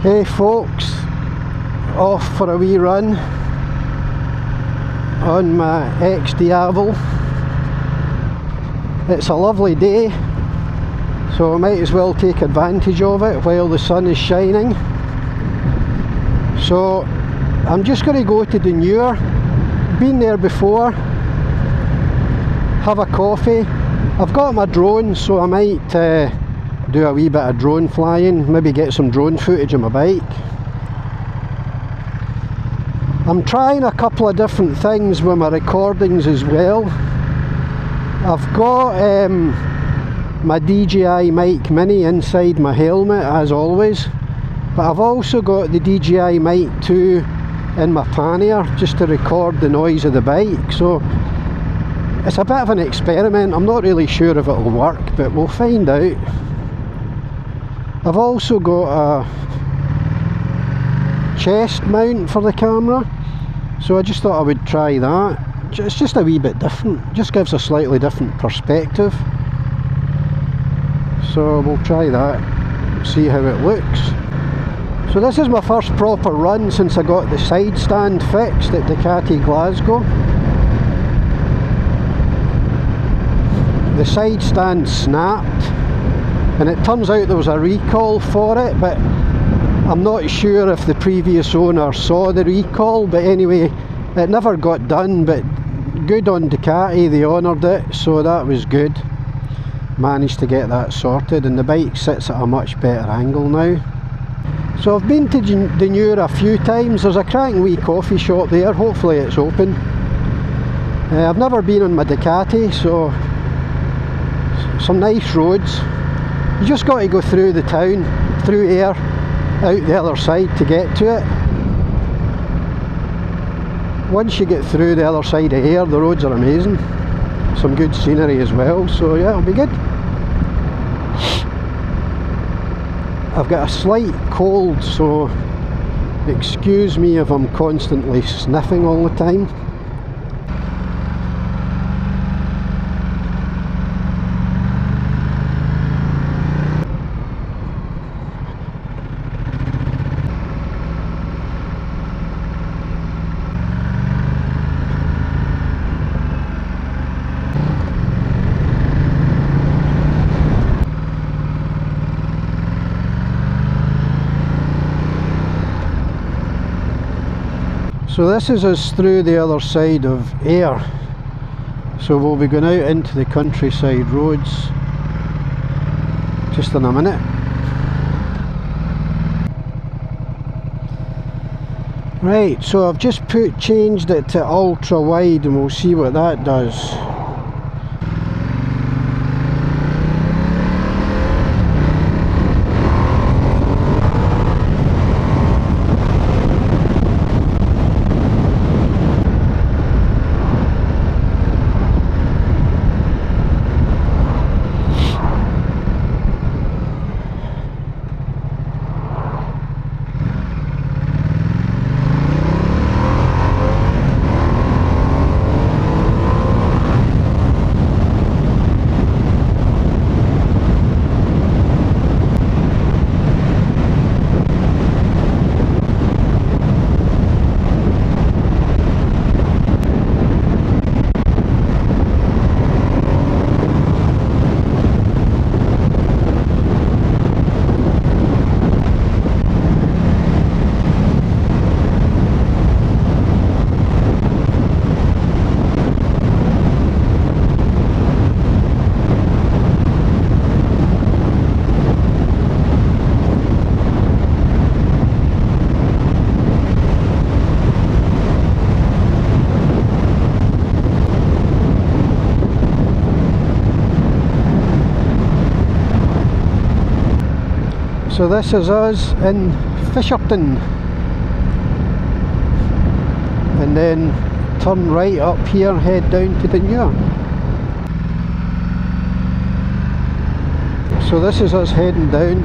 Hey folks, off for a wee run on my XDiavel. It's a lovely day, so I might as well take advantage of it while the sun is shining. So I'm just going to go to Dunure, been there before, have a coffee. I've got my drone, so I might do a wee bit of drone flying, maybe get some drone footage of my bike. I'm trying a couple of different things with my recordings as well. I've got my DJI Mic Mini inside my helmet as always, but I've also got the DJI Mic 2 in my pannier just to record the noise of the bike. So it's a bit of an experiment. I'm not really sure if it'll work, but we'll find out. I've also got a chest mount for the camera, so I just thought I would try that. It's just a wee bit different, just gives a slightly different perspective. So we'll try that, see how it looks. So this is my first proper run since I got the side stand fixed at Ducati Glasgow. The side stand snapped, and it turns out there was a recall for it, but I'm not sure if the previous owner saw the recall. But anyway, it never got done, but good on Ducati, they honoured it, so that was good. Managed to get that sorted, and the bike sits at a much better angle now. So I've been to Dunure a few times. There's a cracking wee coffee shop there, hopefully it's open. I've never been on my Ducati, so some nice roads. You just got to go through the town, through air, out the other side to get to it. Once you get through the other side of air, the roads are amazing. Some good scenery as well, so yeah, it'll be good. I've got a slight cold, so excuse me if I'm constantly sniffing all the time. So this is us through the other side of Ayr. So we'll be going out into the countryside roads just in a minute. Right, so I've just changed it to ultra wide, and we'll see what that does. So this is us in Fisherton, and then turn right up here, head down to Dunure. So this is us heading down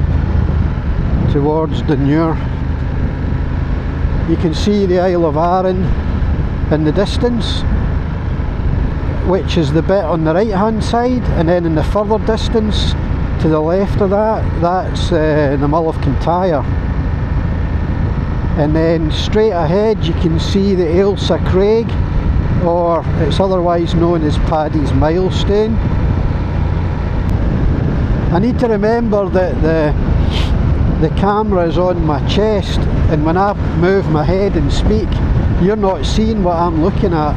towards Dunure. You can see the Isle of Arran in the distance, which is the bit on the right hand side, and then in the further distance to the left of that, that's the Mull of Kintyre, and then straight ahead you can see the Ailsa Craig, or it's otherwise known as Paddy's Milestone. I need to remember that the camera is on my chest, and when I move my head and speak, you're not seeing what I'm looking at.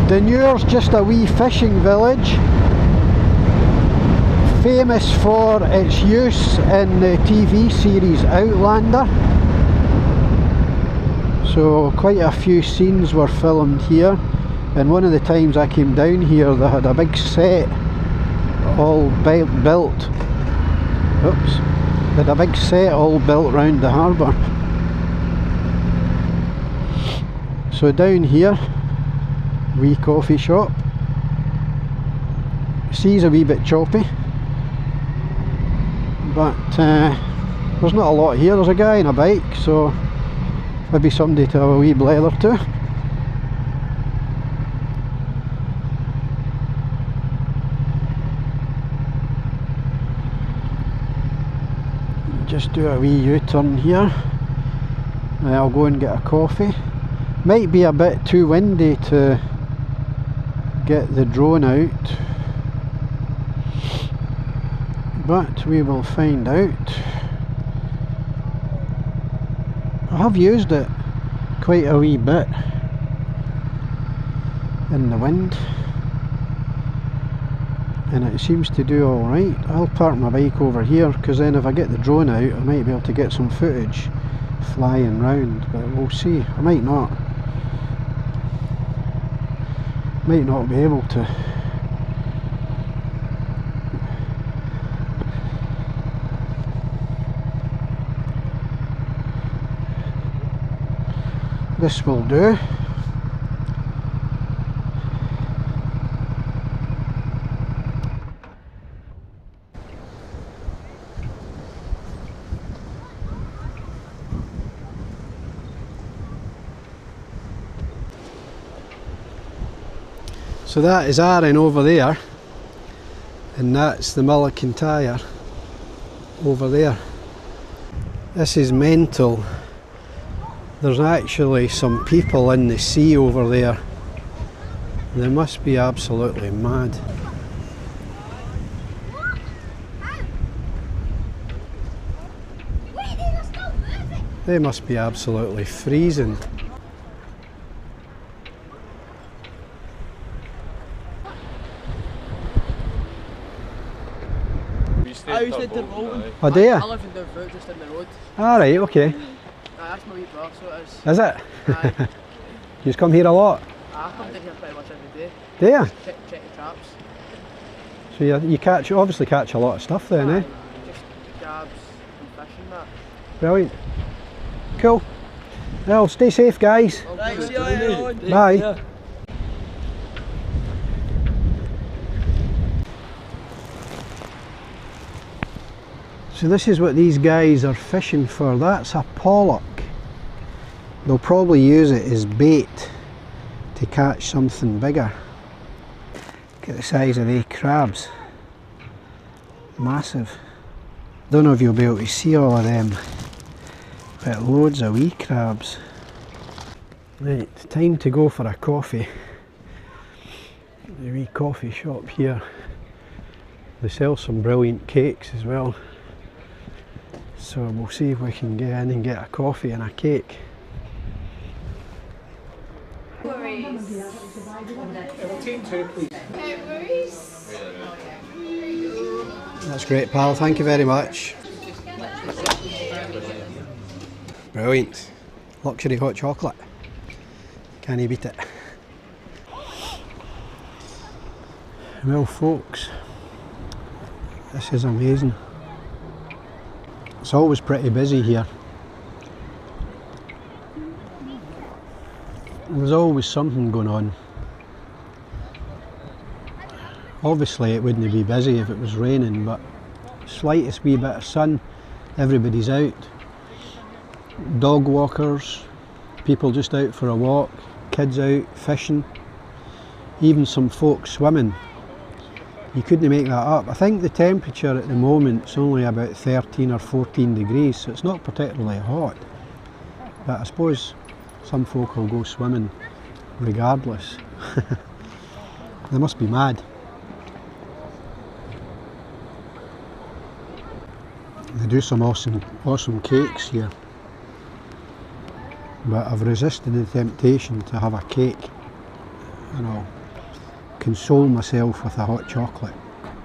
Dunure's just a wee fishing village, famous for its use in the TV series Outlander. So quite a few scenes were filmed here, and one of the times I came down here they had a big set all built. Oops. They had a big set all built round the harbour. So down here, wee coffee shop. Sea's a wee bit choppy, but there's not a lot here. There's a guy on a bike, so maybe somebody to have a wee blether to. Just do a wee U-turn here. I'll go and get a coffee. Might be a bit too windy to get the drone out, but we will find out. I have used it quite a wee bit in the wind, and it seems to do alright. I'll park my bike over here, because then if I get the drone out I might be able to get some footage flying round, but we'll see. I might not be able to. This will do. So that is Arran over there, and that's the Mull of Kintyre over there. This is mental. There's actually some people in the sea over there. They must be absolutely mad. They must be absolutely freezing. I used to roll. Oh, do you? I live in Dunure, just in the road. Alright, okay. That's my wee brother, so it is. Is it? Aye. You just come here a lot? I come down here pretty much every day. Do you? Check the traps. So you obviously catch a lot of stuff then, eh? Just crabs and fish and that. Brilliant. Cool. Well, stay safe, guys. Right, see you later on. Bye. Yeah. So this is what these guys are fishing for. That's a pollock. They'll probably use it as bait to catch something bigger. Look at the size of the crabs. Massive. Don't know if you'll be able to see all of them, but loads of wee crabs. Right, time to go for a coffee. The wee coffee shop here. They sell some brilliant cakes as well. So we'll see if we can get in and get a coffee and a cake. That's great, pal. Thank you very much. Brilliant. Luxury hot chocolate. Can't you beat it? Well, folks, this is amazing. It's always pretty busy here. There's always something going on. Obviously it wouldn't be busy if it was raining, but slightest wee bit of sun, everybody's out. Dog walkers, people just out for a walk, kids out fishing, even some folks swimming. You couldn't make that up. I think the temperature at the moment is only about 13 or 14 degrees, so it's not particularly hot. But I suppose some folk will go swimming regardless. They must be mad. They do some awesome cakes here. But I've resisted the temptation to have a cake, and I'll console myself with a hot chocolate.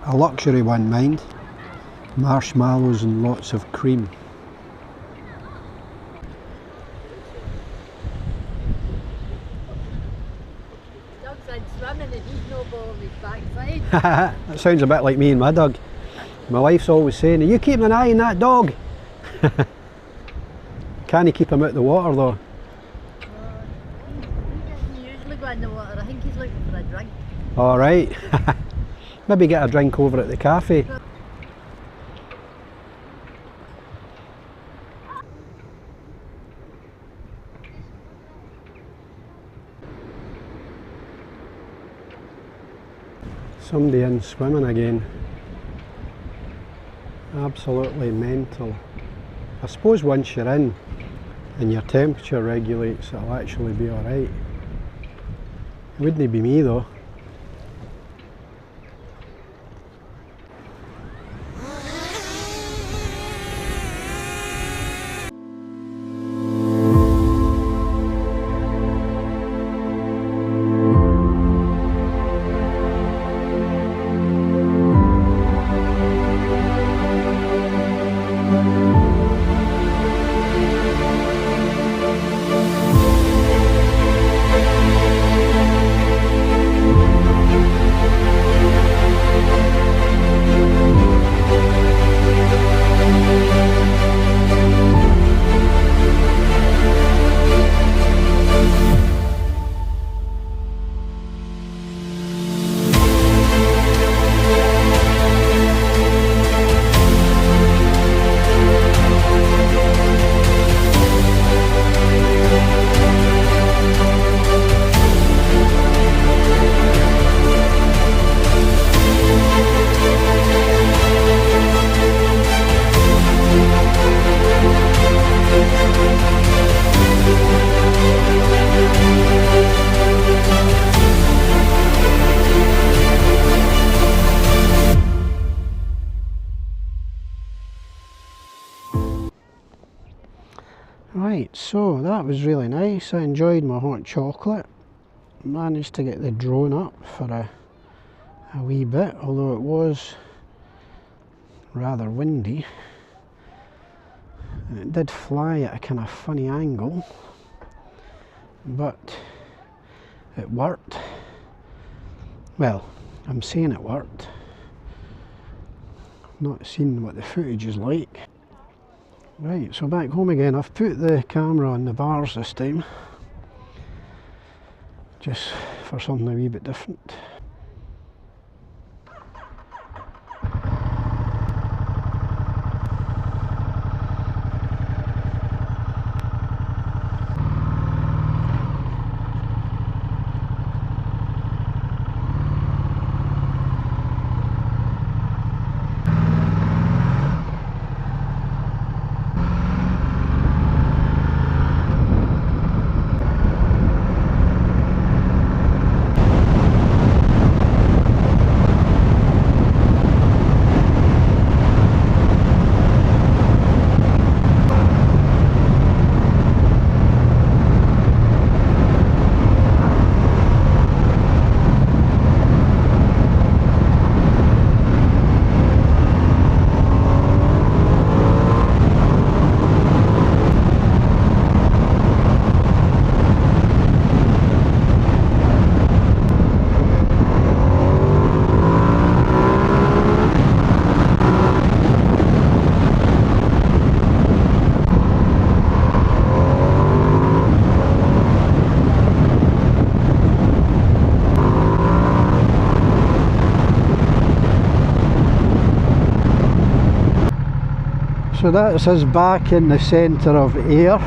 A luxury one, mind. Marshmallows and lots of cream. Dog's in swimming and he's no ball on his backside. That sounds a bit like me and my dog. My wife's always saying, "Are you keeping an eye on that dog?" Can you keep him out the water though? He doesn't usually go in the water. I think he's looking for a drink. Alright. Maybe get a drink over at the cafe. Somebody in swimming again. Absolutely mental. I suppose once you're in and your temperature regulates, it'll actually be alright. It wouldn't be me though. Right, so that was really nice. I enjoyed my hot chocolate. Managed to get the drone up for a wee bit, although it was rather windy. And it did fly at a kind of funny angle, but it worked. Well, I'm saying it worked. I've not seen what the footage is like. Right, so back home again. I've put the camera on the bars this time, just for something a wee bit different. So that's us back in the centre of Ayr.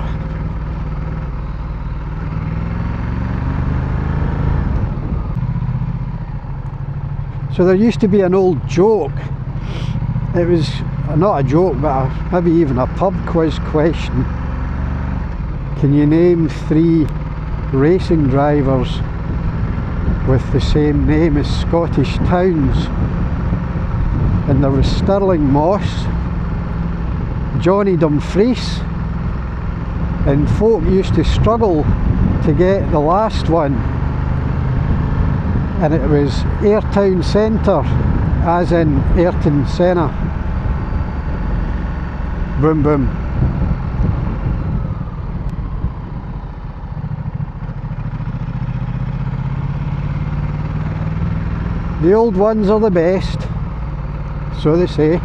So there used to be an old joke. It was not a joke, but maybe even a pub quiz question. Can you name 3 racing drivers with the same name as Scottish towns? And there was Stirling Moss, Johnny Dumfries, and folk used to struggle to get the last one, and it was Ayrtown Centre, as in Ayrton Senna. Boom boom. The old ones are the best, so they say.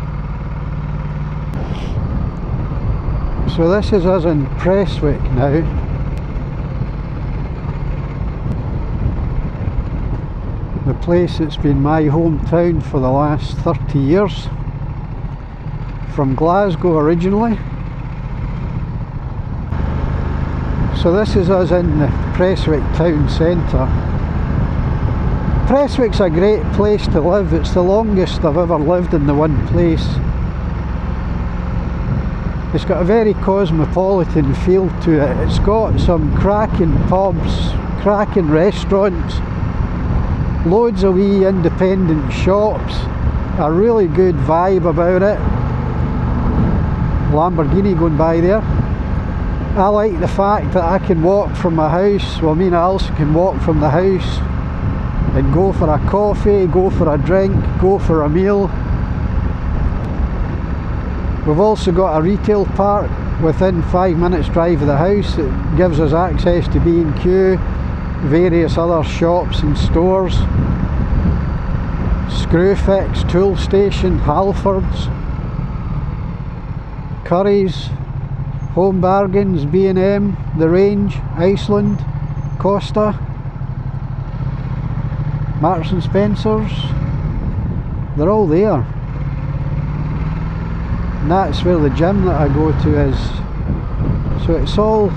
So this is us in Prestwick now. The place that's been my hometown for the last 30 years. From Glasgow originally. So this is us in the Prestwick town centre. Prestwick's a great place to live. It's the longest I've ever lived in the one place. It's got a very cosmopolitan feel to it. It's got some cracking pubs, cracking restaurants, loads of wee independent shops, a really good vibe about it. Lamborghini going by there. I like the fact that I can walk from my house, well, me and Alison can walk from the house and go for a coffee, go for a drink, go for a meal. We've also got a retail park within 5 minutes drive of the house. It gives us access to B&Q, various other shops and stores, Screwfix, Tool Station, Halfords, Curry's, Home Bargains, B&M, The Range, Iceland, Costa, Marks and Spencer's. They're all there. And that's where the gym that I go to is. So it's all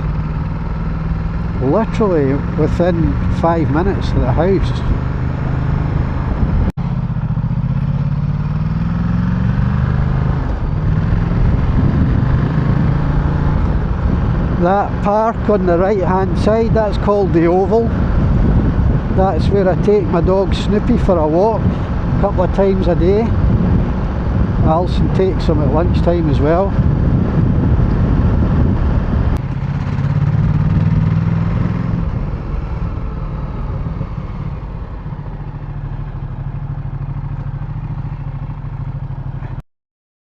literally within 5 minutes of the house. That park on the right hand side, that's called the Oval. That's where I take my dog Snoopy for a walk a couple of times a day. Alison takes him at lunchtime as well.